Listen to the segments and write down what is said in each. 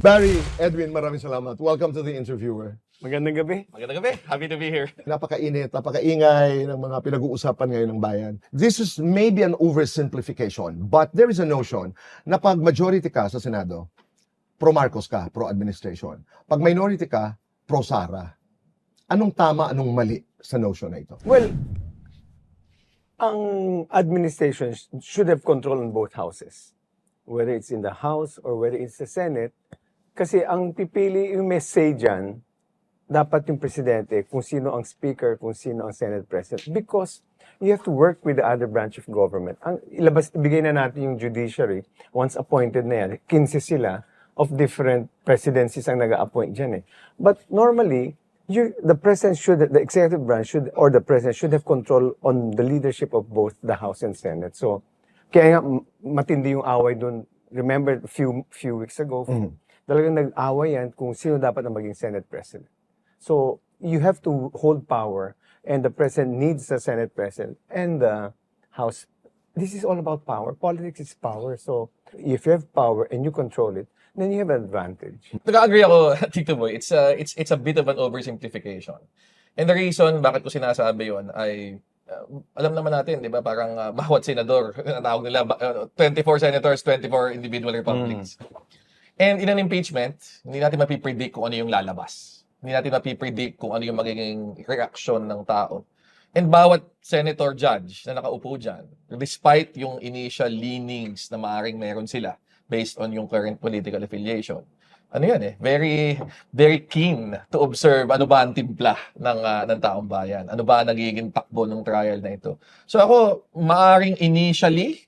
Barry, Edwin, maraming salamat. Welcome to The Interviewer. Magandang gabi. Magandang gabi. Happy to be here. Napakainit, napakaingay ng mga pinag-uusapan ngayon ng bayan. This is maybe an oversimplification, but there is a notion na pag majority ka sa Senado, pro-Marcos ka, pro-administration. Pag minority ka, pro-Sara. Anong tama, anong mali sa notion na ito? Well, ang administration should have control on both houses. Whether it's in the House or whether it's the Senate. Kasi ang pipili, yung may say dyan, dapat yung presidente, kung sino ang speaker, kung sino ang Senate president. Because you have to work with the other branch of government. Ibigay na natin yung judiciary, once appointed na yan, 15 sila of different presidencies ang nag-appoint dyan eh. But normally, the executive branch or the president should have control on the leadership of both the House and Senate. So, kaya nga matindi yung away doon. Remember, few weeks ago, talagang nag-away yan kung sino dapat na maging Senate President. So, you have to hold power and the President needs the Senate President and the House. This is all about power. Politics is power. So, if you have power and you control it, then you have an advantage. Nag-agree ako, Tito Boy. It's a bit of an oversimplification. And the reason bakit ko sinasabi yon ay alam naman natin, di ba, parang bawat senador, natawag nila, 24 senators, 24 individual republics. And in an impeachment, hindi natin mapipredict kung ano yung lalabas. Hindi natin mapipredict kung ano yung magiging reaksyon ng tao. And bawat senator judge na nakaupo dyan, despite yung initial leanings na maaaring meron sila based on yung current political affiliation, ano yan eh, very, very keen to observe ano ba ang timpla ng taong bayan. Ano ba ang nagiging takbo ng trial na ito. So ako, maaring initially,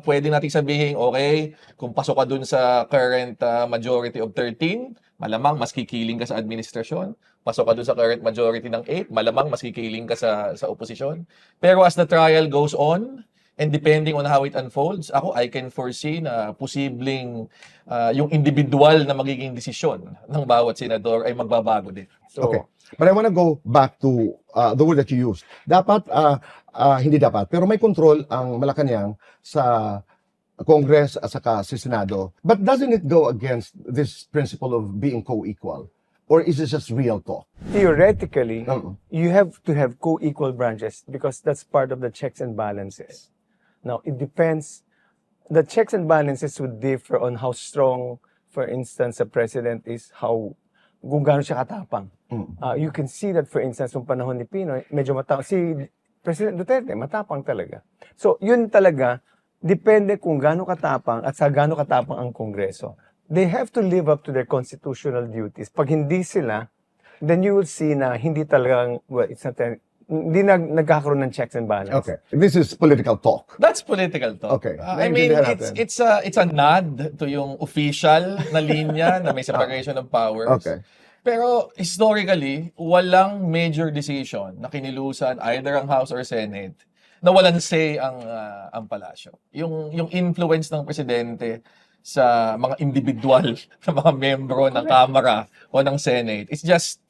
pwede natin sabihin, okay, kung pasok ka dun sa current majority of 13, malamang mas kikiling ka sa administrasyon. Pasok ka dun sa current majority ng 8, malamang mas kikiling ka sa oposisyon. Pero as the trial goes on, and depending on how it unfolds, I can foresee na posibleng yung individual na magiging desisyon ng bawat senador ay magbabago din. So, Okay. But I want to go back to the word that you used. Dapat, hindi dapat, pero may control ang Malacanang sa Congress at saka sa Senado. But doesn't it go against this principle of being co-equal? Or is it just real talk? theoretically, you have to have co-equal branches because that's part of the checks and balances. Now, it depends. The checks and balances would differ on how strong, for instance, the president is, kung gaano siya katapang. You can see that, for instance, yung panahon ni Pinoy, medyo matapang. Si President Duterte, matapang talaga. So, yun talaga, depende kung gaano katapang at sa gaano katapang ang Kongreso. They have to live up to their constitutional duties. Pag hindi sila, then you will see na hindi talagang, well, it's not hindi nagkakaroon ng checks and balances. Okay. This is political talk. That's political talk. Okay. I mean, Naintindihan natin. it's a nod to yung official na linya na may separation of powers. Okay. Pero historically, walang major decision na kinilusan either ang House or Senate na walang say ang palasyo. Yung influence ng presidente sa mga individual na mga membro ng Kamara o ng Senate, it's just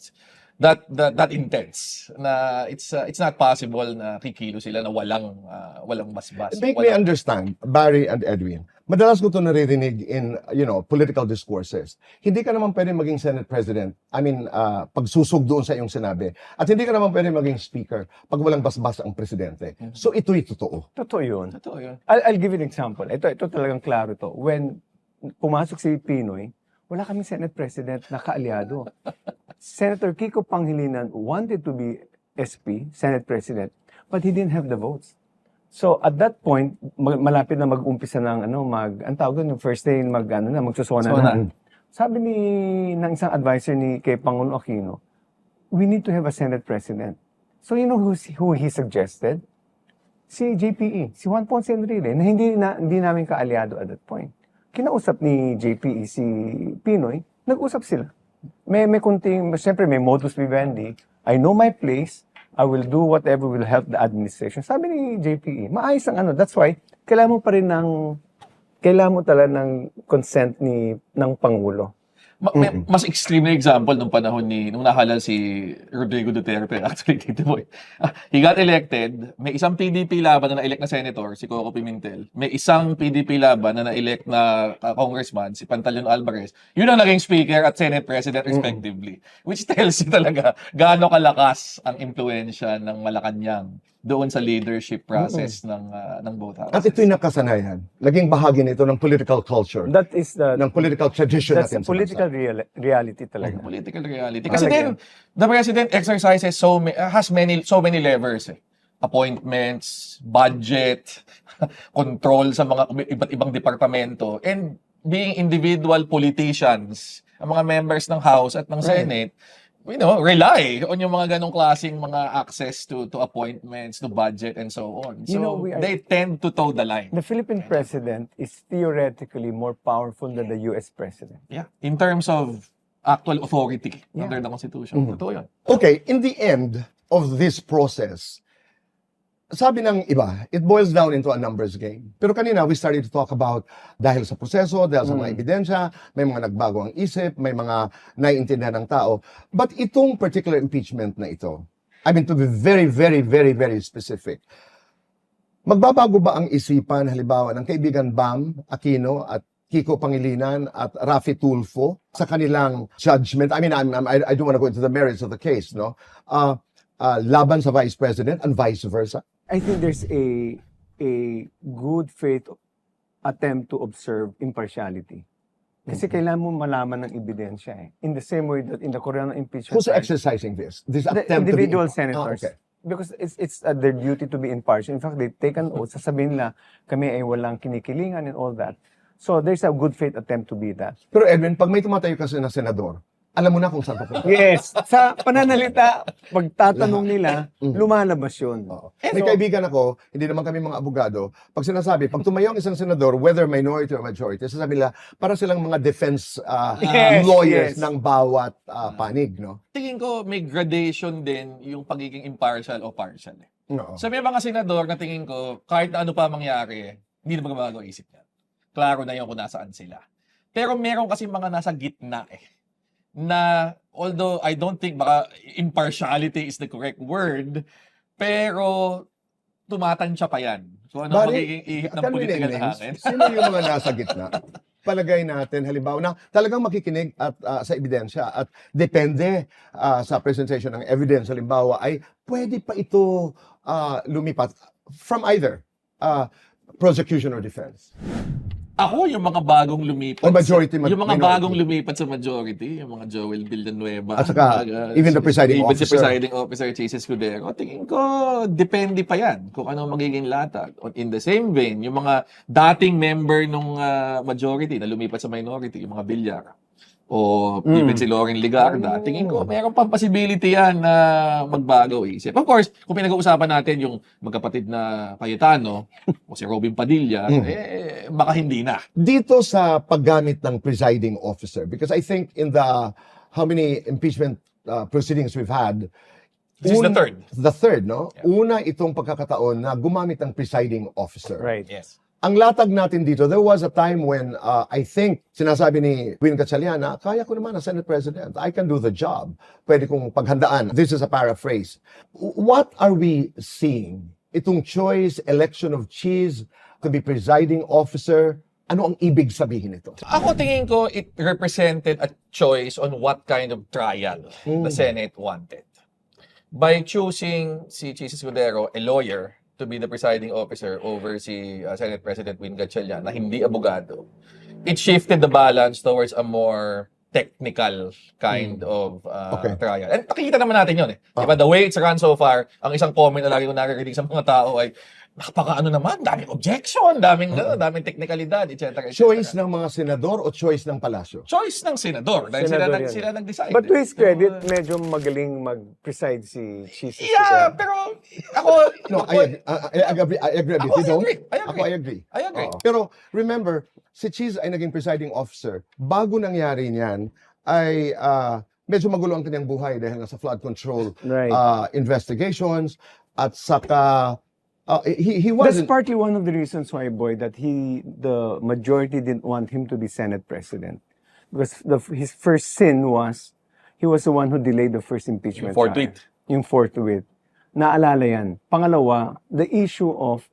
that intense na it's not possible na kikilo sila na walang basbas. Make me understand, Barry and Edwin. Madalas ko ito naririnig in, political discourses. Hindi ka naman pwede maging Senate President, pagsusog doon sa iyong sinabi. At hindi ka naman pwede maging Speaker pag walang basbas ang Presidente. So ito'y totoo. Totoo yun. Totoo yun. I'll give you an example. Ito talagang klaro to. When pumasok si Pinoy, wala kaming Senate President na kaalyado. Senator Kiko Pangilinan wanted to be SP, Senate President, but he didn't have the votes. So at that point, malapit na mag-umpisa ng ang tawag doon, yung first day magsusona na. Sabi ng isang advisor ni kay Pangulong Aquino, we need to have a Senate President. So you know who he suggested? Si JPE, si Juan Ponce Enrile, na hindi namin kaalyado at that point. Kinausap ni JPE si Pinoy, nag-usap sila. May kunting, siyempre may modus vivendi. I know my place. I will do whatever will help the administration. Sabi ni JPE, maayos ang That's why, kailangan mo talaga ng consent ng Pangulo. Mas extreme na example nung panahon nung nahalal si Rodrigo Duterte, actually, Tito Boy. He got elected, may isang PDP laban na na-elect na senator, si Coco Pimentel. May isang PDP laban na na-elect na congressman, si Pantaleon Alvarez. Yun ang naging speaker at Senate President respectively. Which tells you talaga gaano kalakas ang impluensya ng Malacanang doon sa leadership process ng both houses. At ito'y nakasanayan. Naging bahagi nito ng political culture, That is ng political tradition that's natin the sa political bansa. reality talaga. Political reality. Kasi then, the president exercises so many levers. Appointments, budget, control sa mga iba't ibang departamento, and being individual politicians, ang mga members ng House at ng Senate, rely on yung mga ganong klaseng mga access to appointments, to budget, and so on. So, they tend to toe the line. The Philippine president is theoretically more powerful than the US president. Yeah. In terms of actual authority under the Constitution. Totoo yun. Okay, in the end of this process, sabi ng iba, it boils down into a numbers game. Pero kanina, we started to talk about dahil sa proseso, dahil sa mga ebidensya, may mga nagbago ang isip, may mga naiintindihan ng tao. But itong particular impeachment na ito, I mean, to be very, very, very, very specific, magbabago ba ang isipan, halimbawa, ng kaibigan Bam Aquino at Kiko Pangilinan at Rafi Tulfo sa kanilang judgment? I mean, I don't want to go into the merits of the case, no? Laban sa Vice President and vice versa. I think there's a good faith attempt to observe impartiality. Kasi kailangan mo malaman ng ebidensya eh. In the same way that in the Korean impeachment Who's trial, exercising this? This the attempt individual to be... senators. Okay. Because it's their duty to be impartial. In fact, they take an oath, sasabihin nila, kami ay walang kinikilingan and all that. So there's a good faith attempt to be that. Pero Edwin, pag may tumatayo kasi na senador, alam mo na kung saan papunta. Yes. Sa pananalita, pagtatanong nila, lumalabas yun. May kaibigan ako, hindi naman kami mga abogado, pag sinasabi, pag tumayo ang isang senador, whether minority or majority, sasabi nila, para silang mga defense lawyers ng bawat panig, no? Tingin ko may gradation din yung pagiging impartial o partial. Oo. So may mga senador na tingin ko, kahit na ano pa mangyari, hindi na magbabago ang isip niya. Klaro na yun kung nasaan sila. Pero meron kasi mga nasa gitna na although I don't think baka impartiality is the correct word, pero tumatansya pa yan. Kung ano magiging ihip ng political na hangin. Sino yung mga nasa gitna? Palagay natin, halimbawa na talagang makikinig at sa ebidensya at depende sa presentation ng evidence, halimbawa ay pwede pa ito lumipat from either prosecution or defense. Ako, yung mga bagong lumipat. O majority, yung mga minority. bagong lumipat sa majority, yung mga Joel Villanueva. At saka, even the presiding even officer. si presiding officer, Jesus Escudero. Tingin ko, depende pa yan kung ano magiging latag. In the same vein, yung mga dating member ng majority na lumipat sa minority, yung mga Villar, o even si Lauren Ligarda, tingin ko, mayroon pang possibility yan na magbago isip. Of course, kung pinag-uusapan natin yung magkapatid na Cayetano, o si Robin Padilla, baka hindi na. Dito sa paggamit ng presiding officer, because I think in the how many impeachment proceedings we've had, This is the third. The third, no? Yeah. Una itong pagkakataon na gumamit ng presiding officer. Right. Yes. Ang latag natin dito, there was a time when I think, sinasabi ni Win Gatchalian na, kaya ko naman na Senate President. I can do the job. Pwede kong paghandaan. This is a paraphrase. What are we seeing? Itong choice, election of cheese, to be presiding officer, ano ang ibig sabihin nito? Ako tingin ko, it represented a choice on what kind of trial the Senate wanted. By choosing si Jesus Escudero, a lawyer, to be the presiding officer over si Senate President Win Gatchalian na hindi abogado, it shifted the balance towards a more technical kind of trial. And nakikita naman natin yun Diba? The way it's run so far, ang isang comment na lagi ko naririnig sa mga tao ay, napaka-ano naman, daming objection, daming technicalidad, etc. Choice ng mga senador o choice ng palasyo? Choice ng senador. Dahil sila nag-decide. But to his credit, medyo magaling mag-preside si Jesus. Yeah, pero ako... No, I agree with you. Don't? I agree. Pero remember, si Cheese ay naging presiding officer. Bago nangyari niyan, ay medyo magulo ang kanyang buhay dahil nga sa flood control investigations at saka he wasn't... That's partly one of the reasons why, Boy, that the majority didn't want him to be Senate President. Because his first sin was, he was the one who delayed the first impeachment Yung forthwith. trial. Yung forthwith. Naalala yan. Pangalawa, the issue of,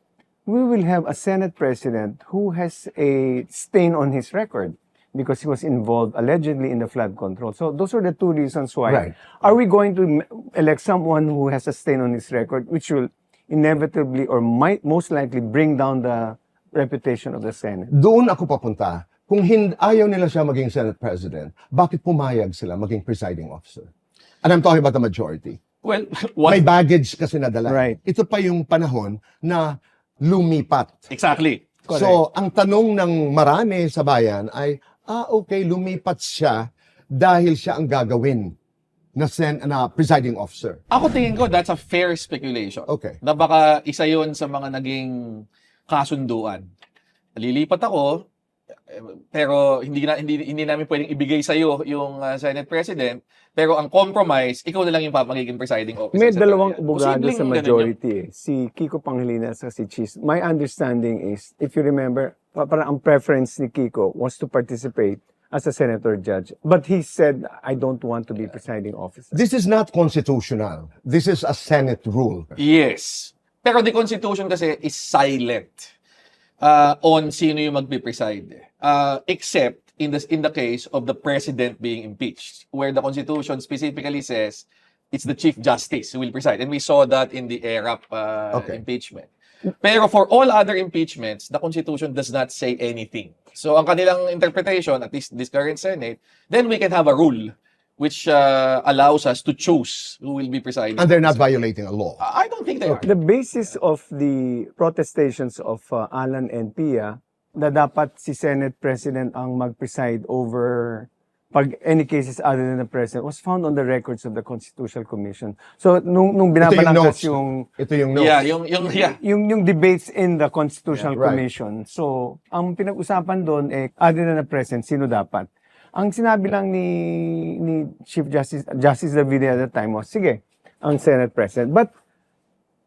we will have a Senate President who has a stain on his record because he was involved allegedly in the flood control. So those are the two reasons why. Right. Are we going to elect someone who has a stain on his record, which will inevitably or might most likely bring down the reputation of the Senate? Doon ako papunta. Kung ayaw nila siya maging Senate President, bakit pumayag sila maging presiding officer? And I'm talking about the majority. Well, May baggage kasi nadala. Right. Ito pa yung panahon na lumipat. exactly. So, ang tanong ng marami sa bayan ay, okay, lumipat siya dahil siya ang gagawin na presiding officer. Ako tingin ko, that's a fair speculation. Okay. Na baka isa yun sa mga naging kasunduan. Lilipat ako, pero hindi namin pwedeng ibigay sa iyo yung Senate President, pero ang compromise, ikaw na lang yung magiging presiding officer. May sa dalawang Korea. abogado Posibleng sa ganun yun. majority eh. Si Kiko Pangilinan at si Cheese. My understanding is, if you remember, parang ang preference ni Kiko was to participate as a senator judge. But he said, I don't want to be presiding officer. This is not constitutional. This is a Senate rule. Yes. Pero the Constitution kasi is silent on sino yung magpipreside. Except in the case of the president being impeached, where the Constitution specifically says it's the Chief Justice who will preside. And we saw that in the ERAP impeachment. Pero for all other impeachments, the Constitution does not say anything. So ang kanilang interpretation, at least this current Senate, then we can have a rule which allows us to choose who will be presiding. And they're not violating a law. I don't think they are. The basis of the protestations of Alan and Pia na dapat si Senate President ang mag-preside over pag any cases other than the President was found on the records of the Constitutional Commission. So, nung binabalangkas yung Ito yung notes. Yeah. yung debates in the Constitutional Yeah, right. Commission. So, ang pinag-usapan doon, other than the President, sino dapat? Ang sinabi lang ni Chief Justice Davide at the time was, sige, ang Senate President. But,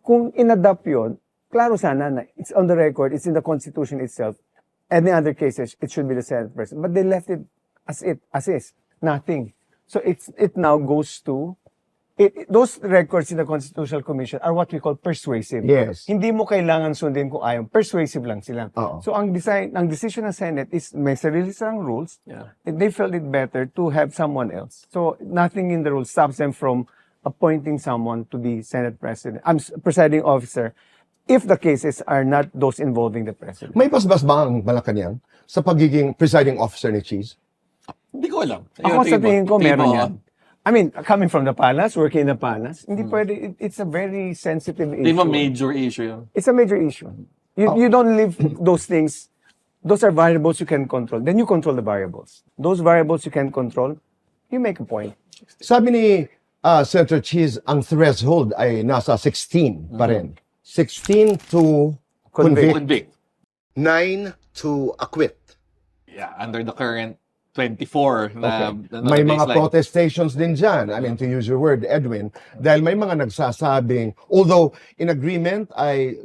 kung in-adapt yun, klaro sana na it's on the record, it's in the Constitution itself. Any other cases, it should be the Senate President. But they left it as is. Nothing. So it now goes to, those records in the Constitutional Commission are what we call persuasive. Yes. Hindi mo kailangan sundin kung ayaw. Persuasive lang sila. Oo. So ang decision ng Senate is may sarili silang rules. Yeah. And they felt it better to have someone else. So nothing in the rules stops them from appointing someone to be Senate President. Presiding officer, if the cases are not those involving the President. May basbas ba ang Malacanang sa pagiging presiding officer ni Cheese? Hindi ko alam. Ako sa tingin ko, meron mo, yan. I mean, coming from the palace, working in the palace, hindi pwede, it's a very sensitive issue. Hindi mo major issue yun. It's a major issue. You don't leave those things, those are variables you can control. Then you control the variables. Those variables you can control, you make a point. Sabi ni Senator Cheese, ang threshold ay nasa 16 pa rin. 16 to convict, Convict. 9 to acquit. Yeah, under the current 24 na, Okay. na May mga baseline. protestations din dyan. I mean, to use your word, Edwin, dahil may mga nagsasabing, although in agreement ay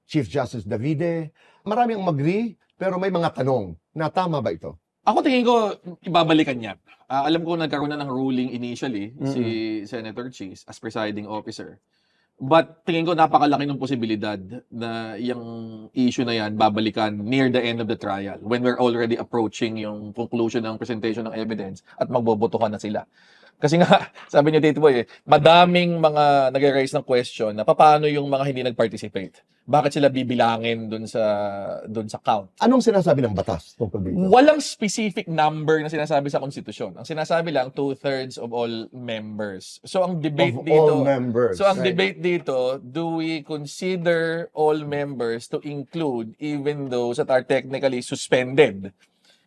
Chief Justice Davide, marami ang mag-agree, pero may mga tanong na tama ba ito? Ako tingin ko, ibabalikan niya. Alam ko nagkaroon na ng ruling initially si Senator Cheese as presiding officer. But tingin ko napakalaki ng posibilidad na yung issue na yan babalikan near the end of the trial when we're already approaching yung conclusion ng presentation ng evidence at magbobotohan na sila. Kasi nga, sabi niyo Tito Boy, madaming mga nag-raise ng question na paano yung mga hindi nag-participate. Bakit sila bibilangin dun sa count? Anong sinasabi ng batas tungkol dito? Walang specific number na sinasabi sa konstitusyon. Ang sinasabi lang, 2/3 of all members. So ang debate Of dito, all members. so ang Right. debate dito, do we consider all members to include even those that are technically suspended?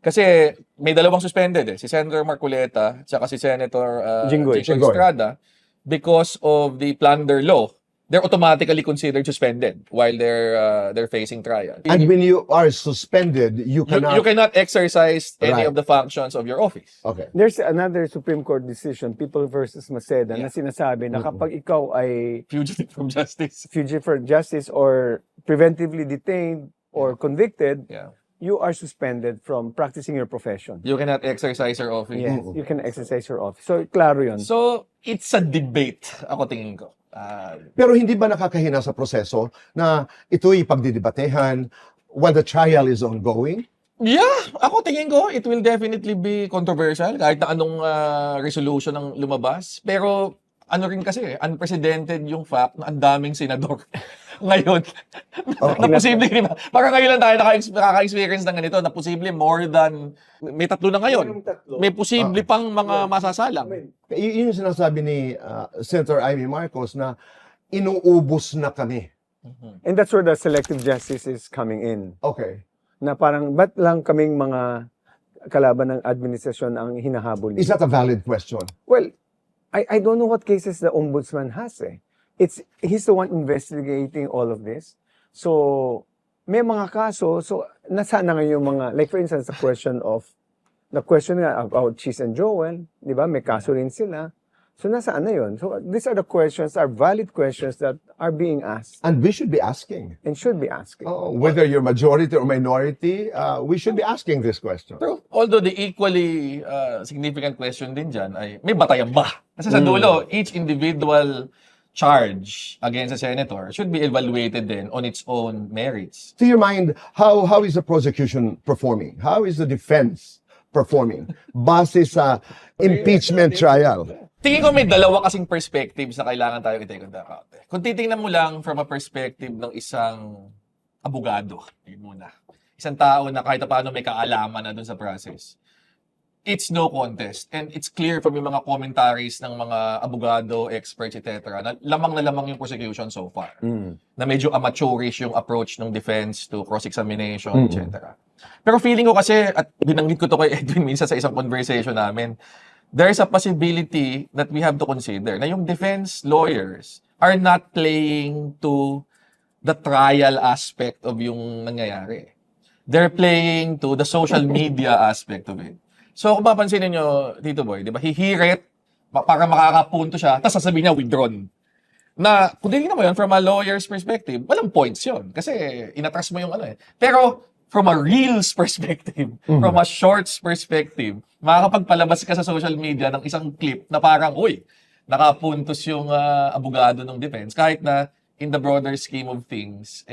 Kasi may dalawang suspended si Senator Marcoleta at si Senator Jinggoy. Jinggoy Estrada because of the plunder law. They're automatically considered suspended while they're facing trial. And when you are suspended, you You cannot... cannot exercise any Right. of the functions of your office. Okay. There's another Supreme Court decision, People versus Maceda, na sinasabi na kapag ikaw ay Fugitive from justice. fugitive for justice or preventively detained or convicted, Yeah. you are suspended from practicing your profession. You cannot exercise your office. Yes, you can exercise your office. So, klaro yun. So, it's a debate, ako tingin ko. Pero hindi ba nakakahina sa proseso na ito'y pagdidebatehan when the trial is ongoing? Yeah, ako tingin ko, it will definitely be controversial kahit na anong resolution ang lumabas. Pero ano rin kasi, unprecedented yung fact na ang daming senador ngayon. Na posible, di ba? Parang ngayon lang tayo nakaka-experience ng ganito, na posible more than, may 3 na ngayon. May posible pang mga masasalang. Yun yung sinasabi ni Senator Amy Marcos na inuubos na kami. And that's where the selective justice is coming in. Okay. Na parang, ba't lang kaming mga kalaban ng administrasyon ang hinahabol Is niyo? that a valid question? Well, I don't know what cases the ombudsman has eh. He's the one investigating all of this. So, may mga kaso, so nasaan na ngayon yung mga, like for instance, the question nga about Cheese and Joel, di ba? May kaso rin sila. So, nasaan na yun? So, these are the questions, are valid questions that are being asked And we should be asking. and should be asking. Whether you're majority or minority, we should be asking this question. Pero although the equally significant question din dyan ay, may batayan ba? Kasi sa dulo, each individual charge against a senator should be evaluated then on its own merits. To your mind, how is the prosecution performing? How is the defense performing? Base sa impeachment trial. Tingin ko may dalawa kasing perspectives na kailangan tayo i-take into account. Kung titingnan mo lang from a perspective ng isang abogado, yun muna. Isang tao na kahit paano may kaalaman na dun sa process. It's no contest. And it's clear from yung mga commentaries ng mga abogado, experts, etc. na lamang yung prosecution so far. Na medyo amateurish yung approach ng defense to cross-examination, etc. Pero feeling ko kasi, at binanggit ko to kay Edwin minsan sa isang conversation namin, there's a possibility that we have to consider na yung defense lawyers are not playing to the trial aspect of yung nangyayari. They're playing to the social media aspect of it. So kung papansin niyo, Tito Boy, di ba, hihirit para makakapunto siya, tapos sasabihin niya withdrawn. Na kung tingnan mo yun from a lawyer's perspective, walang points yun. Kasi inatras mo yung ano eh. Pero from a reels perspective, from a shorts perspective, makakapagpalabas ka sa social media ng isang clip na parang, uy, nakapuntos yung abogado ng defense, kahit na in the broader scheme of things,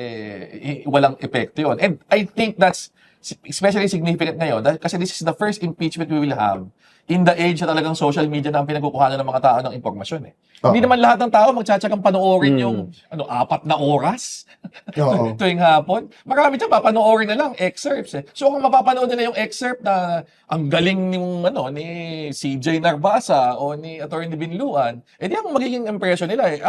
walang epekto yun. And I think that's especially significant ngayon kasi this is the first impeachment we will have in the age na talagang social media na ang pinagkukuhanan ng mga tao ng impormasyon eh. Hindi naman lahat ng tao magtsatsagang panoorin yung 4 na oras tuwing hapon. Marami dyan papanoorin na lang excerpts eh. So kung mapapanood nila yung excerpt na ang galing ni CJ Narbasa o ni Attorney Binluan, di ang magiging impression nila eh.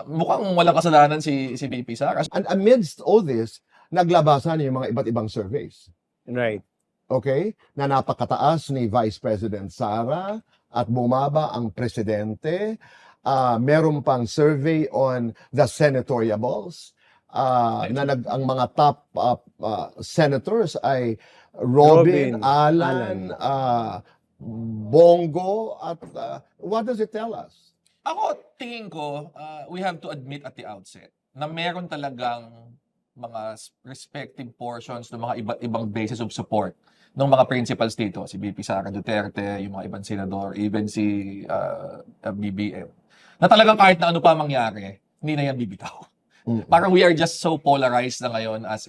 Mukhang walang kasalanan si VP Sara. And amidst all this, naglabasan yung mga iba't ibang surveys. Right. Okay? Na napakataas ni Vice President Sara at bumaba ang presidente. Meron pang survey on the senatoriables. Ang mga top senators ay Robin, Alan, Bongo, at what does it tell us? Ako, tingin ko, we have to admit at the outset na meron talagang mga respective portions ng mga iba't ibang basis of support ng mga principals dito. Si VP Sara Duterte, yung mga ibang senador, even si BBM. Na talagang kahit na ano pa mangyari, hindi na yan bibitaw. Parang we are just so polarized na ngayon as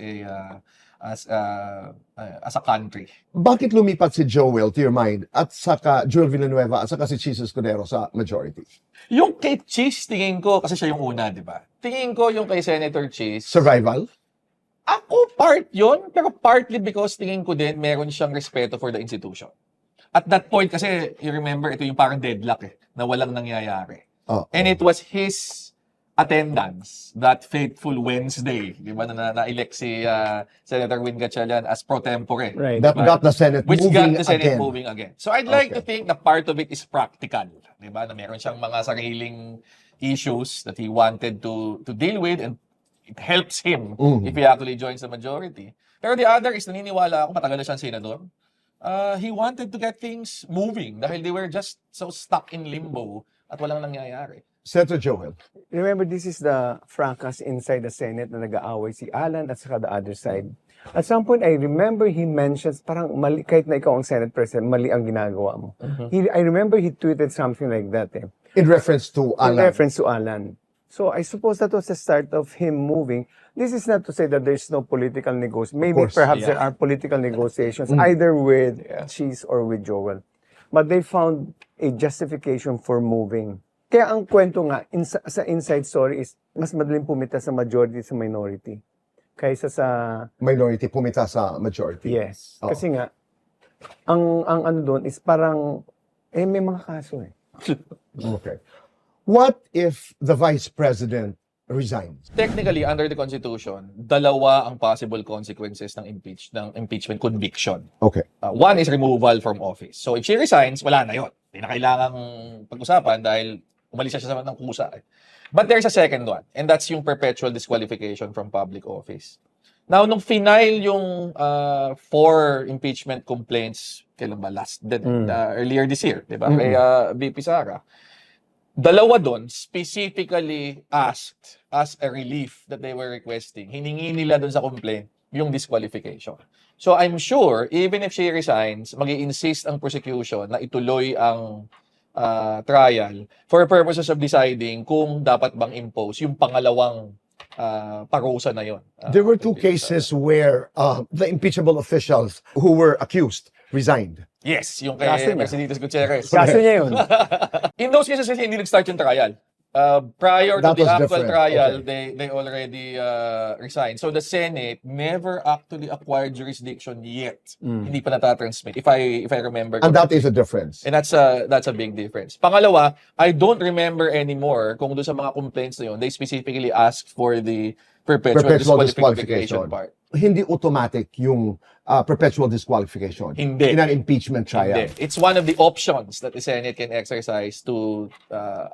a country. Bakit lumipat si Joel, to your mind, at saka Joel Villanueva, at saka si Cheese Escudero sa majority? Yung kay Cheese, tingin ko, kasi siya yung una, di ba? Tingin ko yung kay Senator Cheese. Survival? Ako, part yon, pero partly because tingin ko din, meron siyang respeto for the institution. At that point, kasi, you remember, ito yung parang deadlock na walang nangyayari. And it was his attendance that fateful Wednesday, di ba, na na-elect si Senator Win Gatchalian as pro tempore. Right. That got the Senate Which moving got the Senate again. moving again. So I'd like to think na part of it is practical. Di ba? Na meron siyang mga sariling issues that he wanted to deal with, and it helps him if he actually joins the majority. Pero the other is, naniniwala ako, matagal na siyang senador. He wanted to get things moving dahil they were just so stuck in limbo at walang nangyayari. Senator Joel. Remember, this is the fracas inside the Senate na nag-aaway si Alan at saka the other side. At some point, I remember he mentions, parang mali, kahit na ikaw ang Senate President, mali ang ginagawa mo. I remember he tweeted something like that In reference to in Alan. reference to Alan. So I suppose that was the start of him moving. This is not to say that there's no political negotiation. Maybe course, perhaps yeah. there are political negotiations either with Yeah. Cheese or with Joel. But they found a justification for moving. Kaya ang kwento nga sa inside story is mas madaling pumita sa majority sa minority kaysa sa Minority pumita sa majority. yes. Oo. Kasi nga ang ano doon is parang may mga kaso eh. Okay. What if the Vice President resigns? Technically, under the Constitution, dalawa ang possible consequences ng impeachment conviction. Okay. One is removal from office. So if she resigns, wala na yun. Hindi na kailangang pag-usapan dahil umalis siya sa ng kusa. But there's a second one, and that's yung perpetual disqualification from public office. Now, nung final yung 4 impeachment complaints, kailan ba earlier this year, di ba? Kay VP Sara. Dalawa doon specifically asked as a relief that they were requesting. Hiningi nila doon sa complaint yung disqualification. So I'm sure, even if she resigns, mag-i-insist ang prosecution na ituloy ang trial for purposes of deciding kung dapat bang impose yung pangalawang parusa na yon. There were 2 cases where the impeachable officials who were accused resigned. Yes, yung kay Kaso niya. Mercedes Gutierrez. Kaso niya yun. In those cases, kasi hindi nag-start yung trial. Prior to That the was actual different. trial, Okay. they already resigned. So the Senate never actually acquired jurisdiction yet. Hindi pa natatransmit, if I remember And that correctly. is a difference. And that's a big difference. Pangalawa, I don't remember anymore kung doon sa mga complaints na yun, they specifically asked for the perpetual disqualification part. Hindi automatic yung perpetual disqualification Hindi. in an impeachment trial. Hindi. It's one of the options that the Senate can exercise to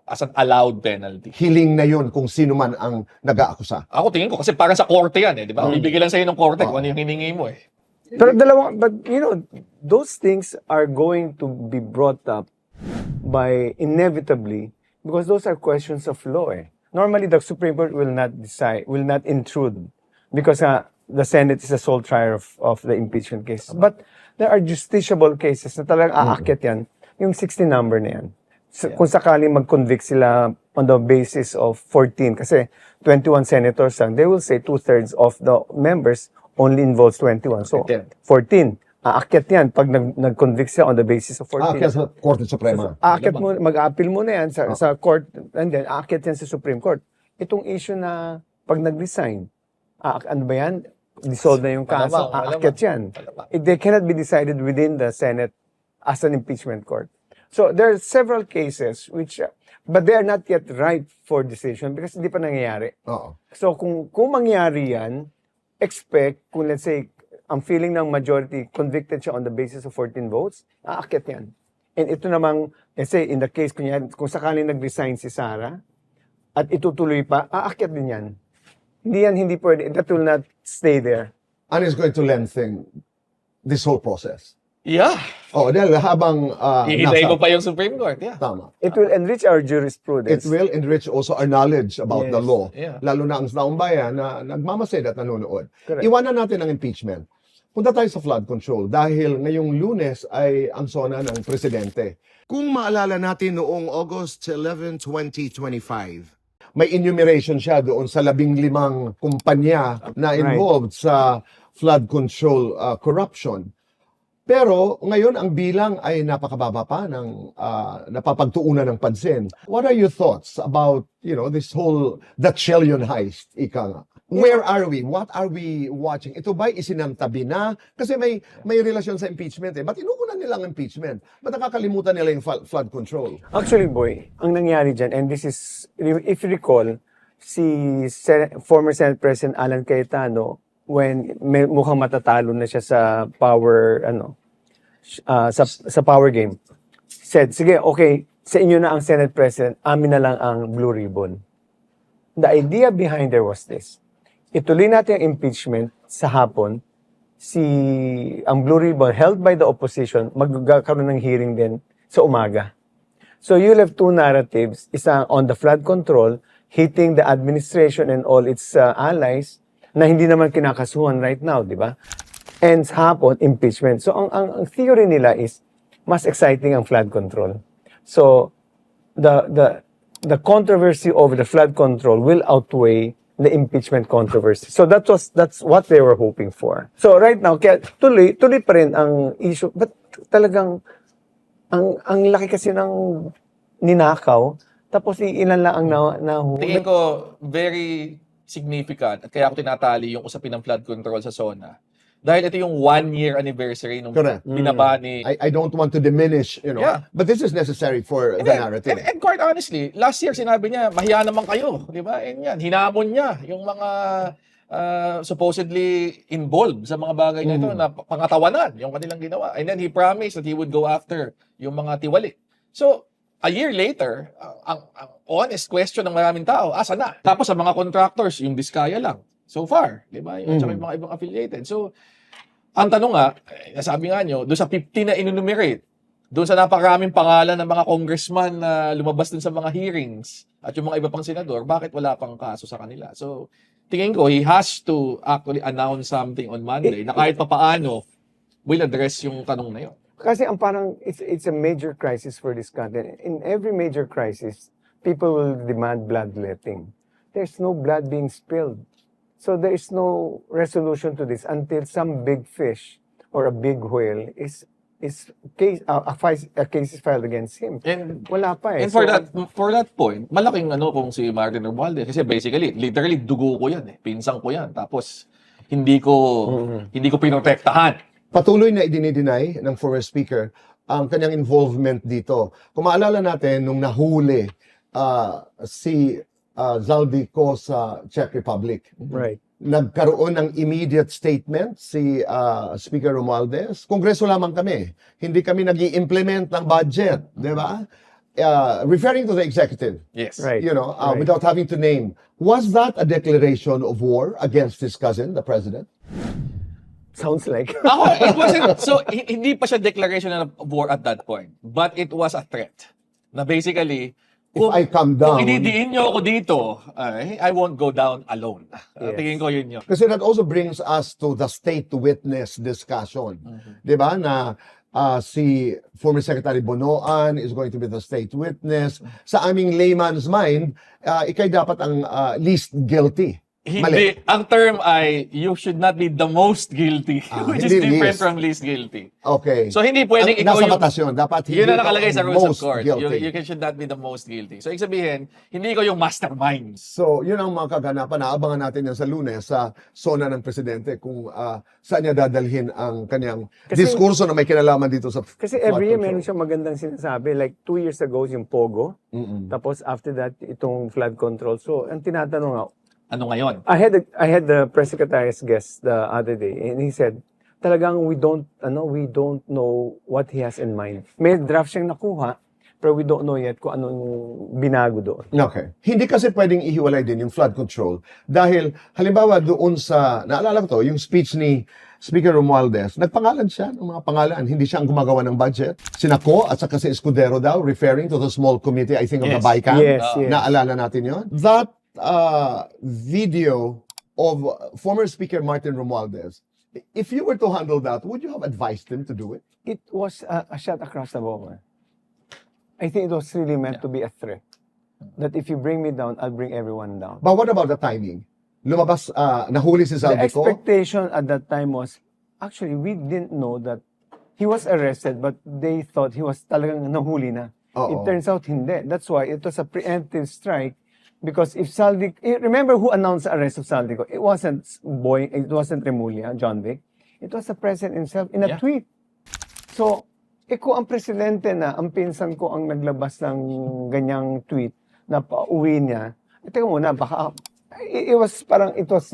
as an allowed penalty. Hiling na yun kung sino man ang nag-aakusa. Ako tingin ko kasi parang sa korte yan di ba? Bibigyan lang sa'yo ng korte kung ano yung hiningi mo Pero but those things are going to be brought up by inevitably because those are questions of law. Normally, the Supreme Court will not intrude because the Senate is the sole trier of the impeachment case. But there are justiciable cases na talagang aakyat yan, yung 60 number na yan. Kung sakaling mag-convict sila on the basis of 14, kasi 21 senators lang, they will say 2/3 of the members only involves 21. So, 14. Aakyat yan pag nag-convict sila on the basis of 14. Kaya sa Korte Suprema. Aakyat mo, mag-appeal mo na yan sa court, and then aakyat yan sa Supreme Court. Itong issue na pag nag-resign, ano ba yan? Dissolve na yung kaso, aakyat yan. They cannot be decided within the Senate as an impeachment court. So there are several cases but they are not yet ripe for decision because hindi pa nangyayari. Oo. So kung mangyari yan, expect, kung let's say, ang feeling ng majority, convicted siya on the basis of 14 votes, aakyat yan. And ito namang, let's say, in the case, kung sakaling nag-resign si Sara, at itutuloy pa, aakyat din yan. Hindi pwede. That will not stay there. And it's going to lengthen this whole process. Yeah. Oh, dahil habang Hihintay mo pa yung Supreme Court. Yeah. Tama. It will enrich our It jurisprudence. will enrich also our knowledge about the Yes. law. Yeah. Lalo na ang taong bayan na nagmamasid at nanonood. Correct. Iwanan natin ang impeachment. Punta tayo sa flood control dahil ngayong Lunes ay ang sona ng presidente. Kung maalala natin noong August 11, 2025, may enumeration siya doon sa 15 kumpanya na involved sa flood control corruption. Pero ngayon ang bilang ay napakababa pa ng napapagtuunan ng pansin. What are your thoughts about, this whole the trillion heist, ika nga? Where are we? What are we watching? Ito ba'y isinantabi na? Kasi may relasyon sa impeachment eh. Ba't inuunan nila ang impeachment? Ba't nakakalimutan nila yung flood control? Actually, boy, ang nangyari dyan, and this is, if you recall, si former Senate President Alan Cayetano, when mukhang matatalo na siya sa power, sa power game, said, sige, okay, sa inyo na ang Senate President, amin na lang ang blue ribbon. The idea behind there was this. Ituloy natin ang impeachment sa hapon, ang blue ribbon held by the opposition, magkakaroon ng hearing din sa umaga. So you'll have 2 narratives, isa on the flood control, hitting the administration and all its allies, na hindi naman kinakasuhan right now, di ba? Ends hapon, impeachment. So, ang theory nila is, mas exciting ang flood control. So, the controversy over the flood control will outweigh the impeachment controversy. So that's what they were hoping for. So right now, kaya tuloy pa rin ang issue. But talagang ang laki kasi ng ninakaw, tapos ilan lang ang nahuli. Tingin ko, very significant at kaya ako tinatali yung usapin ng flood control sa SONA. Dahil ito yung 1-year anniversary nung Correct. binaba ni... I don't want to diminish, Yeah. but this is necessary for the narrative. And quite honestly, last year sinabi niya, mahiya naman kayo, di ba? And yan, hinamon niya yung mga supposedly involved sa mga bagay na ito na pangatawanan yung kanilang ginawa. And then he promised that he would go after yung mga tiwali. So, a year later, ang honest question ng maraming tao, asa na? Tapos sa mga contractors, yung Diskaya lang. So far, di ba? Yung tsaka yung mga ibang affiliated. So, ang tanong nga, nasabi nga nyo, doon sa 50 na inunumerate, doon sa napakaraming pangalan ng mga congressman na lumabas dun sa mga hearings at yung mga iba pang senador, bakit wala pang kaso sa kanila? So, tingin ko, he has to actually announce something on Monday na kahit papaano will address yung tanong na yun. Kasi ang parang, it's a major crisis for this country. In every major crisis, people will demand bloodletting. There's no blood being spilled. So there is no resolution to this until some big fish or a big whale is a case is filed against him. And Wala pa eh. And for that point, malaking kung si Martin Romualdez kasi basically literally dugo ko 'yan eh. Pinsang ko 'yan. Tapos hindi ko pinotektahan. Patuloy na idinideny ng former speaker ang kanyang involvement dito. Kung maalala natin, nung nahuli si Zaldico sa Czech Republic, Right. nagkaroon ng immediate statement si Speaker Romualdez. Kongreso lamang kami. Hindi kami nag-i-implement ng budget, di ba? Referring to the executive, Yes. Right. Right. Without having to name. Was that a declaration of war against his cousin, the president? Sounds like. It wasn't, so hindi pa siya declaration of war at that point, but it was a threat. Na basically, If I come down... kung ididiin niyo ako dito, I won't go down alone. Yes. Tingin ko yun. Kasi that also brings us to the state witness discussion. Di ba? Na si former Secretary Bonoan is going to be the state witness. Sa aming layman's mind, ikay dapat ang least guilty. Hindi. Ang term ay, you should not be the most guilty, which is hindi different least. from least guilty. Okay. So, hindi pwedeng ikaw Nasa yung... batas yun. Dapat Yun hindi na nakalagay sa ka rules of most court. guilty. You should not be the most guilty. So, ibig sabihin, hindi ikaw yung mastermind. So, yun ang mga kaganapan. Naabangan natin yan sa Lunes sa SONA ng Presidente kung saan niya dadalhin ang kanyang diskurso na may kinalaman dito sa Kasi every year meron siyang magandang sinasabi. Like 2 years ago, yung POGO. Tapos after that, itong flood control. So, ang tinatanong nga, Ano ngayon? I had the press secretary's guest the other day, and he said, talagang we don't know what he has in mind. May draft siyang nakuha, pero we don't know yet kung anong binago doon. Okay. Hindi kasi pwedeng ihiwalay din yung flood control. Dahil, halimbawa doon sa, naalala ko to, yung speech ni Speaker Romualdez, nagpangalan siya ng mga pangalan. Hindi siya ang gumagawa ng budget. Sinako at saka si Escudero daw, referring to the small committee, I think of the Yes. BICAM. Yes. Naalala natin yon. That video of former Speaker Martin Romualdez, if you were to handle that, would you have advised him to do it? It was a shot across the bow. I think it was really meant to be a threat. That if you bring me down, I'll bring everyone down. But what about the timing? Lumabas, nahuli si The Zaldico. expectation at that time was, actually, we didn't know that he was arrested, but they thought he was talagang nahuli na. Oo. It turns out hindi. That's why it was a preemptive strike. Because if Saldico, remember who announced the arrest of Saldico? It wasn't it wasn't Remulla, John Vic. It was the president himself in a Yeah. tweet. So, kung ang presidente na, ang pinsan ko ang naglabas ng ganyang tweet na pauwi niya, teka muna, baka, it was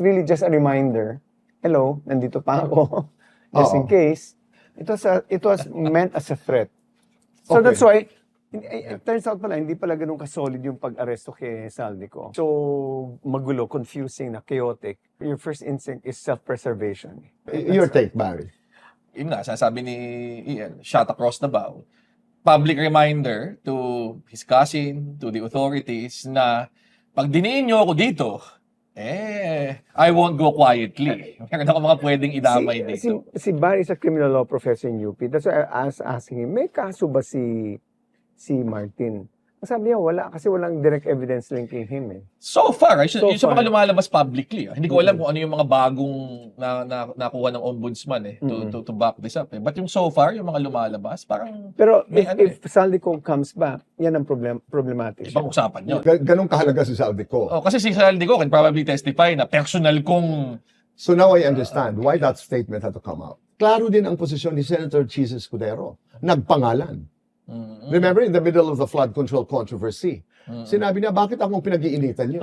really just a reminder. Hello, nandito pa ako. Just in Oo. case. It was meant as a threat. So Okay. that's why, it turns out pala, hindi pala ganun kasolid yung pag-aresto kay Saldico. So, magulo, confusing, na chaotic. Your first instinct is self-preservation. Your take, Barry. Yun nga, sasabi ni Ian, shot across the bow. Public reminder to his cousin, to the authorities, na pag diniin nyo ako dito, I won't go quietly. Meron ako mga pwedeng idamay dito. Si Barry is a criminal law professor in UP. That's why I was asking him, may kaso ba si Martin? Sabi niya, wala. Kasi walang direct evidence linking him eh. So far, So yung sa mga far. lumalabas publicly. Hindi ko alam kung ano yung mga bagong nakuha ng ombudsman to back this up. But yung so far, yung mga lumalabas, parang Pero May if Saldico comes back, yan ang problematic. ibang usapan yun. Ganong kahalaga si Saldico. Oh, kasi si Saldico can probably testify na personal kong So now I understand why that statement had to come out. Klaro din ang posisyon ni Senator Chis Escudero. Nagpangalan. Remember, in the middle of the flood control controversy, sinabi niya, bakit akong pinag-iinitan niyo?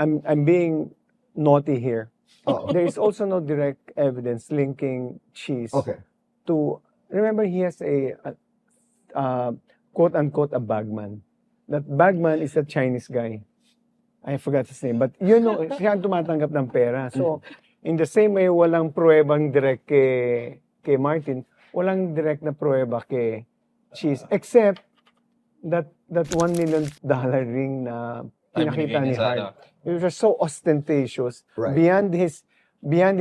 I'm being naughty here. Oo. There is also no direct evidence linking Cheese Okay. to, remember he has a quote-unquote a bagman. That bagman is a Chinese guy. I forgot his name. But yun, siya ang tumatanggap ng pera. So, in the same way, walang pruwebang direct kay Martin, walang direct na pruweba kay Cheese. Except that $1 million ring na pinakita ni Hart. It was so ostentatious. Right. Beyond his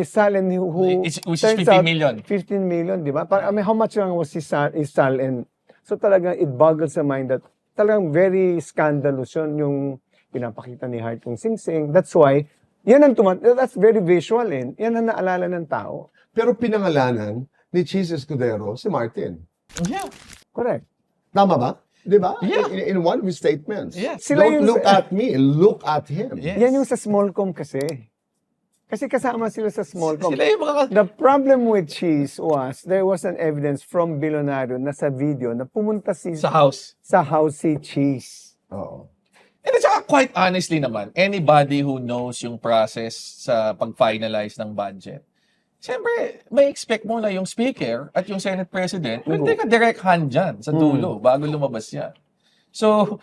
salary, who which is turns 15 out, million. 15 million, di ba? I mean, how much lang was his sal and so talagang it boggles the mind that talagang very scandalous yung pinapakita ni Hart yung sing-sing. That's why, that's very visual yan ang naalala ng tao. Pero pinangalanan ni Chis Escudero si Martin. Yeah. Correct. Tama ba? Di ba? Yeah. In one of his statements. Yeah. Sila Don't yung- look at me, look at him. Yes. Yan yung sa Smallcom kasi. Kasi kasama sila sa Smallcom. Sila yung mga The problem with Cheese was there was an evidence from Billionario na sa video na pumunta sa house. sa house si Cheese. Oo. And at saka, quite honestly naman, anybody who knows yung process sa pag-finalize ng budget, siyempre, may expect mo na yung speaker at yung Senate President will take a direct hand dyan sa dulo bago lumabas yan. So,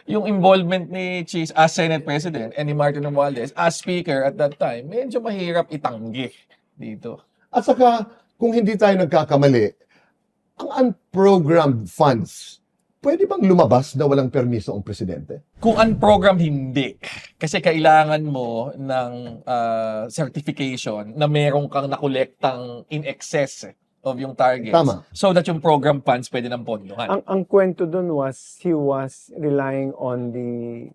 yung involvement ni Cheese as Senate President and ni Martin Romualdez as Speaker at that time, medyo mahirap itanggi dito. At saka, kung hindi tayo nagkakamali, ang unprogrammed funds, pwede bang lumabas na walang permiso ang presidente? Kung unprogrammed, hindi. Kasi kailangan mo ng certification na meron kang nakolektang in excess of yung targets. Tama. So that yung program funds pwede ng pondohan. Ang kwento dun was he was relying on the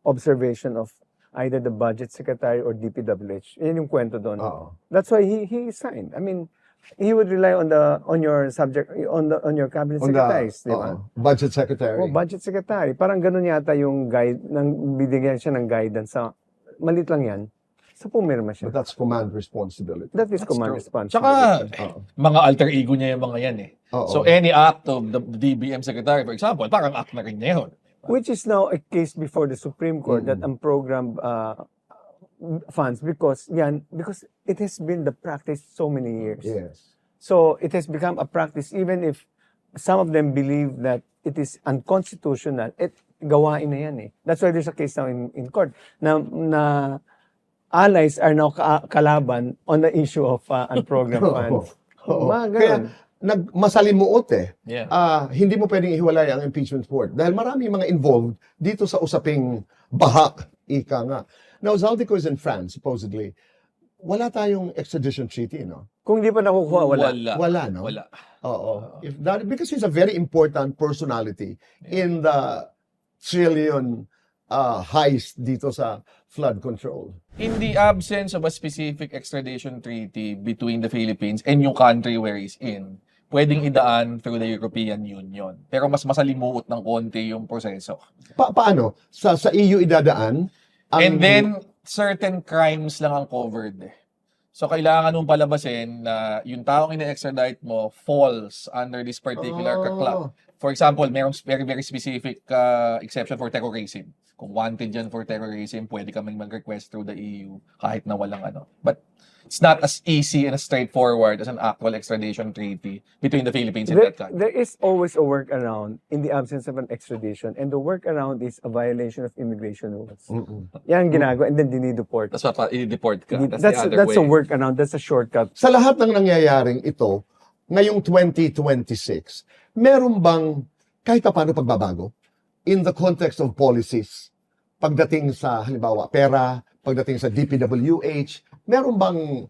observation of either the budget secretary or DPWH. Yan yung kwento dun. Oo. That's why he signed. I mean, he would rely on your cabinet secretaries, di ba? Budget secretary. Oh, budget secretary. Parang ganun yata yung guide, bibigyan siya ng guidance sa, malit lang yan, sa pumirma siya. But that's command responsibility. That is command true. responsibility. Tsaka, mga alter ego niya yung mga yan eh. Oo. So any act of the DBM secretary, for example, parang act na rin niya yun. Which is now a case before the Supreme Court that ang program funds because it has been the practice so many years. Yes. So it has become a practice even if some of them believe that it is unconstitutional. Gawain na yan eh. That's why there's a case now in court na allies are now kalaban on the issue of unprogrammed funds. Oo. Mga ganun. Kaya masalimuot eh. Yeah. Hindi mo pwedeng ihiwalay ang impeachment court dahil marami mga involved dito sa usaping bahak, ika nga. Now, Zaldico is in France, supposedly. Wala tayong extradition treaty, no? Kung di pa nakukuha, wala. Wala, no? Wala. Oo. Because he's a very important personality in the trillion heist dito sa flood control. In the absence of a specific extradition treaty between the Philippines and yung country where he's in, pwedeng idaan through the European Union. Pero mas masalimuot ng konti yung proseso. Paano? Sa EU idadaan? And then, certain crimes lang ang covered. So, kailangan mong palabasin na yung taong ina-extradite mo falls under this particular club. For example, mayroong very, very specific exception for terrorism. Kung wanted yan for terrorism, pwede kaming mag-request through the EU kahit na walang ano. But it's not as easy and as straightforward as an actual extradition treaty between the Philippines and that country. There is always a workaround in the absence of an extradition, and the workaround is a violation of immigration rules. Yan ang ginagawa, and then dinideport. That's what i-deport ka. That's the other a way. workaround, that's a shortcut. Sa lahat ng nangyayaring ito, ngayong 2026, meron bang kahit paano pagbabago in the context of policies pagdating sa halimbawa pera, pagdating sa DPWH, meron bang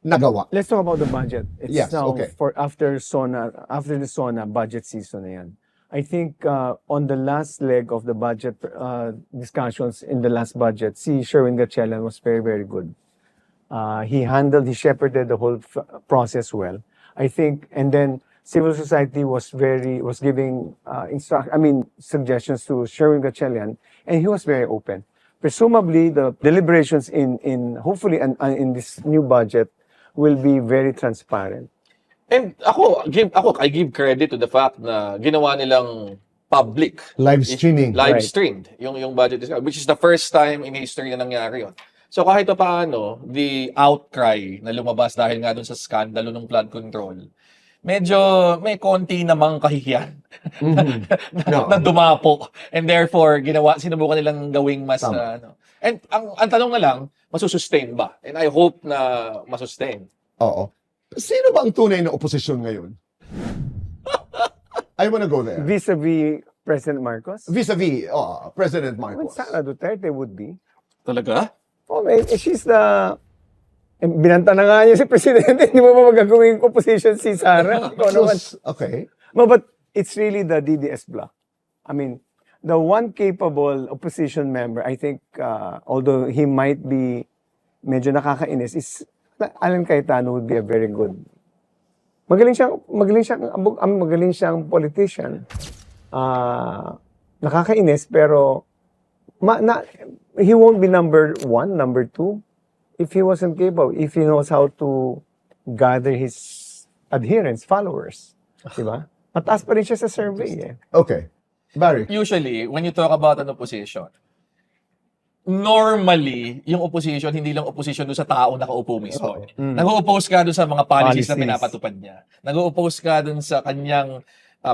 nagawa? Let's talk about the budget. It's Yes, now okay. for after the SONA budget season na yan. I think on the last leg of the budget discussions in the last budget, si Sherwin Gatchalian was very, very good. He shepherded the whole process well. I think, and then civil society was giving suggestions to Sherwin Gatchalian, and he was very open. Presumably, the deliberations hopefully in this new budget will be very transparent. And I give credit to the fact na ginawa nilang public. Live streaming. Live Right. streamed yung budget discussion, which is the first time in history na nangyari yun. So kahit pa paano, the outcry na lumabas dahil nga dun sa skandalo ng flood control, medyo may konti namang kahihiyan na dumapo. And therefore, sinubukan nilang gawing mas Tama. And ang tanong na lang, masusustain ba? And I hope na masustain. Oo. Sino ba ang tunay na oposisyon ngayon? I wanna go there. Vis-a-vis President Marcos? Vis-a-vis President Well, Marcos. Sara Duterte would be. Talaga? Oh, she's the... Binanta na nga niya si Presidente, hindi mo ba magagawing opposition si Sara? Ikaw naman. Okay. No, but it's really the DDS bloc. I mean, the one capable opposition member, I think, although he might be medyo nakakainis, is Alan Cayetano would be a very good. Magaling siyang politician. Nakakainis, pero he won't be number 1, number 2 if he wasn't capable, if he knows how to gather his adherents, followers. Diba? Mataas pa rin siya sa survey eh. Okay. Barry. Usually, when you talk about an opposition, normally, yung opposition, hindi lang opposition doon sa tao nakaupo mismo. Nag-oppose ka doon sa mga policies na Policies. pinapatupad niya. Nag-oppose ka doon sa kanyang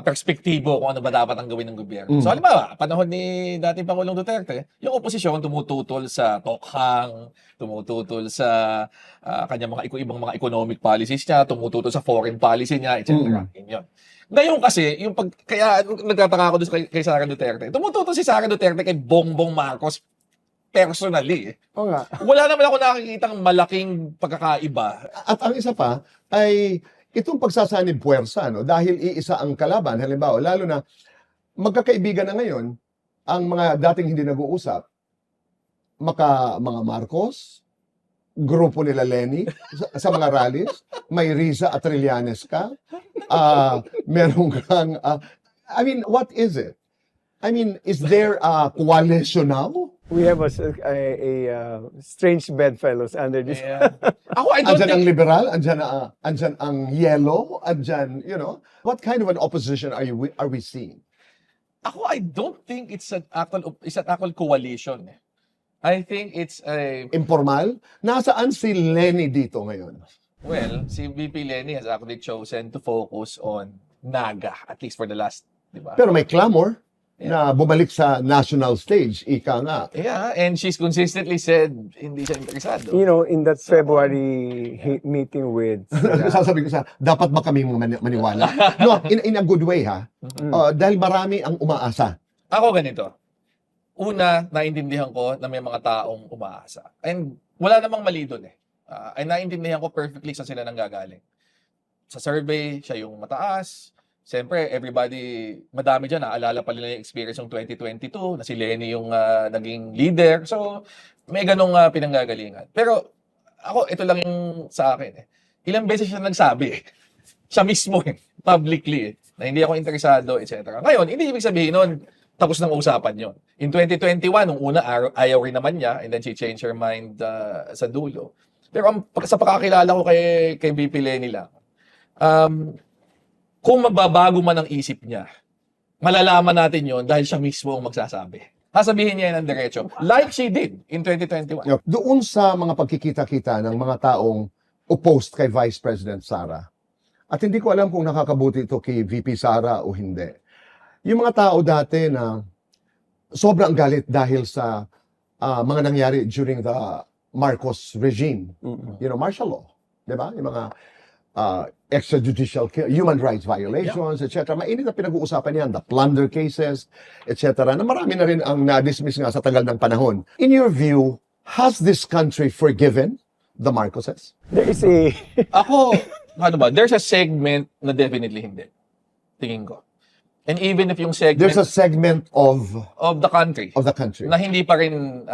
perspektibo kung ano ba dapat ang gawin ng gobyerno. So, halimbawa, panahon ni dating Pangulong Duterte, yung oposisyon tumututol sa tokhang, tumututol sa kanyang ibang mga economic policies niya, tumututol sa foreign policy niya, etc. Yun. Ngayon kasi, kaya nagtataka ako doon kay Sara Duterte, tumututol si Sara Duterte kay Bongbong Marcos personally. Oo nga. Wala naman ako nakikitang malaking pagkakaiba. At ang isa pa ay itong pagsasanib puwersa, no? Dahil iisa ang kalaban, halimbawa, lalo na magkakaibigan na ngayon ang mga dating hindi nag-uusap, mga Marcos, grupo nila Lenny, sa mga rallies, may Riza at Trillanes ka, meron kang, I mean, what is it? I mean, is there a coalition now? We have a strange bedfellows under this. Yeah. Ako, I don't Andyan ang think... liberal, andyan ang yellow, andyan, what kind of an opposition are we seeing? Ako, I don't think it's an actual coalition. I think it's a... Informal? Nasaan si Lenny dito ngayon? Well, si VP Lenny has actually chosen to focus on Naga, at least for the last, di ba? Pero may clamor na bumalik sa national stage, ika nga. Yeah, and she's consistently said hindi siya interesado. You know, in that February meeting with Sasabihin ko dapat ba kaming maniwala? No, in a good way ha. Dahil marami ang umaasa. Ako ganito. Una, naintindihan ko na may mga taong umaasa. And wala namang mali doon eh. Ay naintindihan ko perfectly sa sila nanggagaling. Sa survey, siya yung mataas. Siyempre, madami dyan, naalala pa nila yung experience yung 2022, na si Lenny yung naging leader. So, may ganong pinanggagalingan. Pero, ako, ito lang yung sa akin. Ilang beses siya nagsabi, siya mismo publicly, na hindi ako interesado, etc. Ngayon, hindi ibig sabihin nun, tapos ng usapan yon. In 2021, nung una, ayaw rin naman niya, and then she changed her mind sa dulo. Pero sa pakakilala ko kay VP Lenny lang, kung magbabago man ang isip niya, malalaman natin yon dahil siya mismo ang magsasabi. Sasabihin niya yan ng diretso. Like she did in 2021. Doon sa mga pagkikita-kita ng mga taong opposed kay Vice President Sara, at hindi ko alam kung nakakabuti ito kay VP Sara o hindi, yung mga tao dati na sobrang galit dahil sa mga nangyari during the Marcos regime, martial law, di ba? Yung mga human rights violations, etc. Mainit na pinag-uusapan yan, the plunder cases, etc. Na marami na rin ang na-dismiss nga sa tagal ng panahon. In your view, has this country forgiven the Marcoses? There is a... Ako, ano ba, there's a segment na definitely hindi. Tingin ko. And even if yung segment There's a segment of of the country the country. na hindi pa rin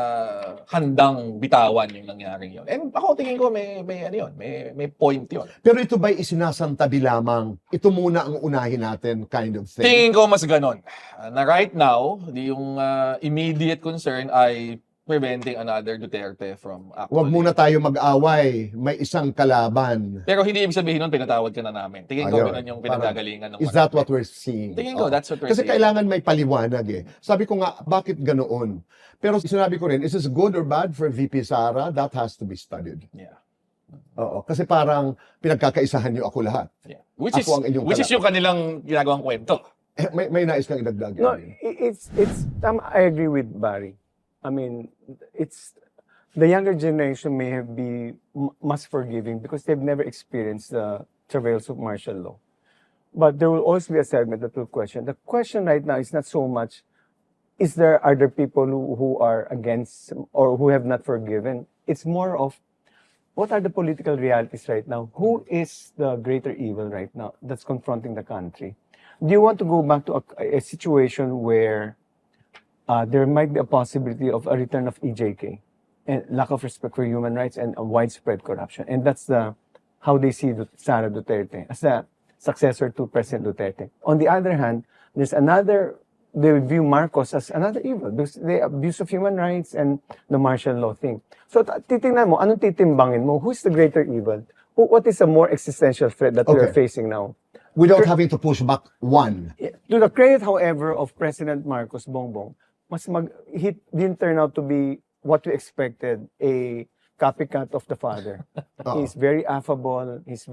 handang bitawan yung nangyari yun. And ako tingin ko may ano yun, may point yun. Pero ito ba'y isinasantabi lamang, ito muna ang unahin natin kind of thing? Tingin ko mas ganon. Na right now, yung immediate concern ay preventing another Duterte from actually. Huwag muna tayo mag-away, may isang kalaban. Pero hindi ibig sabihin nun, pinatawad ka na namin. Tingin ko Ayun. ganun yung pinagagalingan ng Is that what we're seeing? Tingin ko, that's what we're Kasi seeing. kailangan may paliwanag eh. Sabi ko nga, bakit ganoon? Pero sinabi ko rin, is this good or bad for VP Sara? That has to be studied. Yeah. Oo. Kasi parang pinagkakaisahan niyo ako lahat. Yeah. Which is Ako ang inyong which is yung kanilang ginagawang kwento. Eh, may nais kang idagdag. No, Ernie? it's I agree with Barry. I mean, it's the younger generation may be much forgiving because they've never experienced the travails of martial law. But there will also be a segment that will question. The question right now is not so much are there people who are against or who have not forgiven. It's more of what are the political realities right now? Who is the greater evil right now that's confronting the country? Do you want to go back to a situation where there might be a possibility of a return of EJK and lack of respect for human rights and a widespread corruption? And that's how they see Sara Duterte as a successor to President Duterte. On the other hand, they view Marcos as another evil because the abuse of human rights and the martial law thing. So titingnan mo, anong titimbangin mo? Who's the greater evil? What is a more existential threat that we are Okay. facing now? Without having to push back one. To the credit, however, of President Marcos Bongbong, he didn't turn out to be what we expected, a copycat of the father. Oo. He's very affable, he's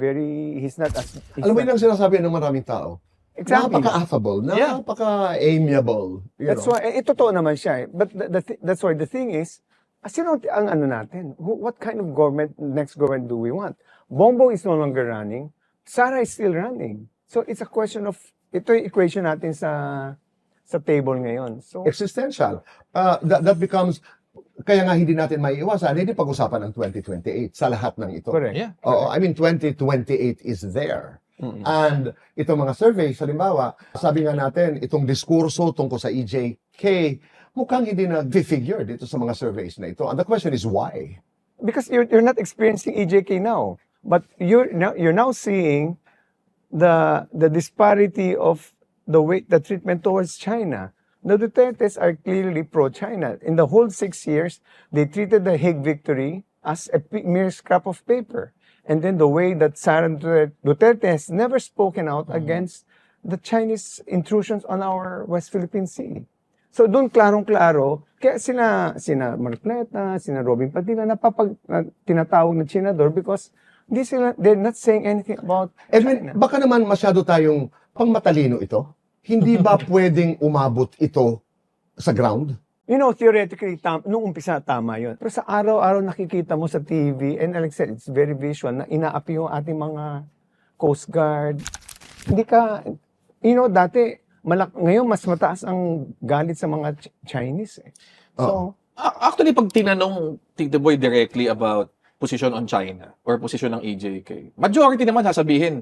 not as... Alam mo yun ang sinasabi ng maraming tao? Exactly. Napaka-affable, Yeah. napaka-amiable. That's why, totoo naman siya. But that's why the thing is, sino ang ano natin? What kind of next government do we want? Bongbong is no longer running. Sara is still running. So it's a question of, ito yung equation natin sa table ngayon. So, Existential. That becomes, kaya nga hindi natin maiiwasan, hindi pag-usapan ng 2028 sa lahat ng ito. correct. Yeah. Oo, I mean, 2028 is there. And itong mga surveys, halimbawa, sabi nga natin, itong diskurso tungkol sa EJK, mukhang hindi nag-figure dito sa mga surveys na ito. And the question is why? Because you're not experiencing EJK now, but you're now seeing the disparity of the treatment towards China. The Dutertes are clearly pro-China. In the whole 6 years, they treated the Hague victory as a mere scrap of paper. And then the way that Sara Duterte has never spoken out against the Chinese intrusions on our West Philippine Sea. So doon klarong-klaro, kaya sina Marcoleta, sina Robin Padilla, tinatawag na Chinador because they're not saying anything about Edwin, China. baka naman masyado tayong pangmatalino ito. Hindi ba pwedeng umabot ito sa ground? You know, theoretically, nung umpisa, tama yun. Pero sa araw-araw nakikita mo sa TV, and like I said, it's very visual, na inaapi yung ating mga Coast Guard. Hindi ka, dati, ngayon mas mataas ang galit sa mga Chinese. Eh. So, Actually, pag tinanong Tito Boy directly about position on China or position ng EJK, majority naman sasabihin,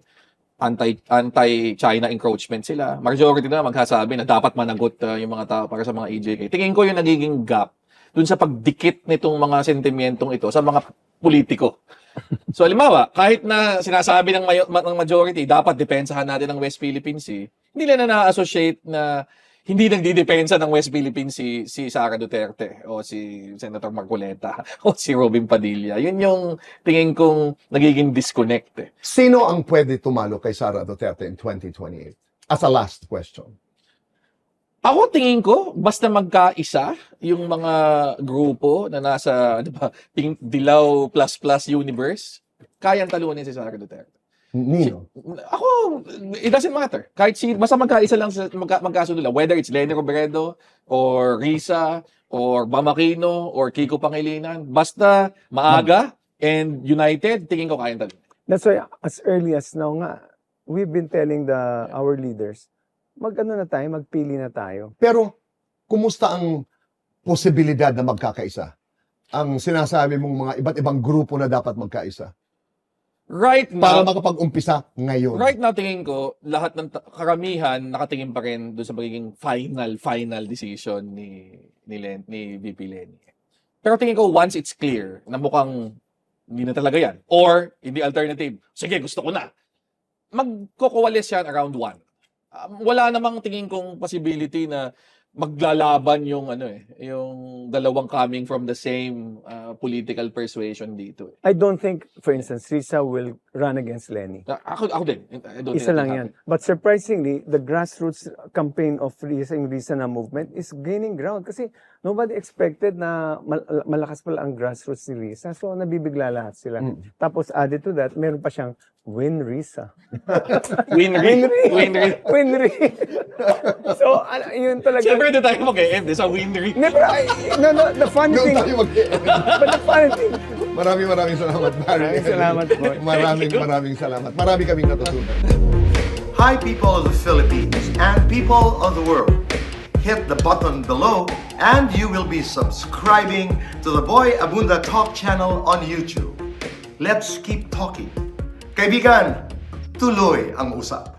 anti-China encroachment sila. Majority na magsasabi na dapat managot yung mga tao para sa mga EJK. Tingin ko yung nagiging gap dun sa pagdikit nitong mga sentimentong ito sa mga politiko. So, halimbawa, kahit na sinasabi ng majority, dapat depensahan natin ang West Philippine Sea, hindi nila na-associate na hindi nagdidepensa ng West Philippine Sea si Sara Duterte o si Senator Marcoleta o si Robin Padilla. Yun yung tingin kong nagiging disconnect. Eh. Sino ang pwede tumalo kay Sara Duterte in 2028? As a last question. Ako tingin ko, basta magkaisa yung mga grupo na nasa Pink Dilaw plus universe, kayang talunin si Sara Duterte. Nino? Ako, it doesn't matter. Kahit basta magkaisa lang, magkasundo lang. Whether it's Leni Robredo, or Risa, or Bam Aquino, or Kiko Pangilinan. Basta maaga and united, tingin ko kayang talunin. That's why as early as now nga, we've been telling our leaders, magpili na tayo. Pero, kumusta ang posibilidad na magkakaisa? Ang sinasabi mong mga iba't ibang grupo na dapat magkaisa. Right Para now, makapag-umpisa ngayon. right now tingin ko, lahat ng karamihan nakatingin pa rin doon sa magiging final decision ni VP Lenny. Pero tingin ko, once it's clear na mukhang hindi na talaga yan, or in the alternative, sige, gusto ko na, magkokoalis yan around 1. Wala namang tingin kong possibility na maglalaban yung yung dalawang coming from the same political persuasion dito. I don't think, for instance, Risa will run against Lenny. Ako din. I don't Isa think lang that yan. happen. But surprisingly, the grassroots campaign of Risa na movement is gaining ground kasi nobody expected na malakas pala ang grassroots ni Risa. So, nabibigla lahat sila. Tapos, added to that, meron pa siyang Win Risa. Winry. Winry. So, yun talaga. Siyempre, hindi tayo mag-e-end sa Winry. No, the funny Doon thing, tayo but the funny thing, Maraming salamat, Barry. Maraming salamat po. Maraming salamat. Marami kaming natutunan. Hi, people of the Philippines and people of the world. Hit the button below and you will be subscribing to the Boy Abunda Talk channel on YouTube. Let's keep talking. Kaibigan, tuloy ang usap.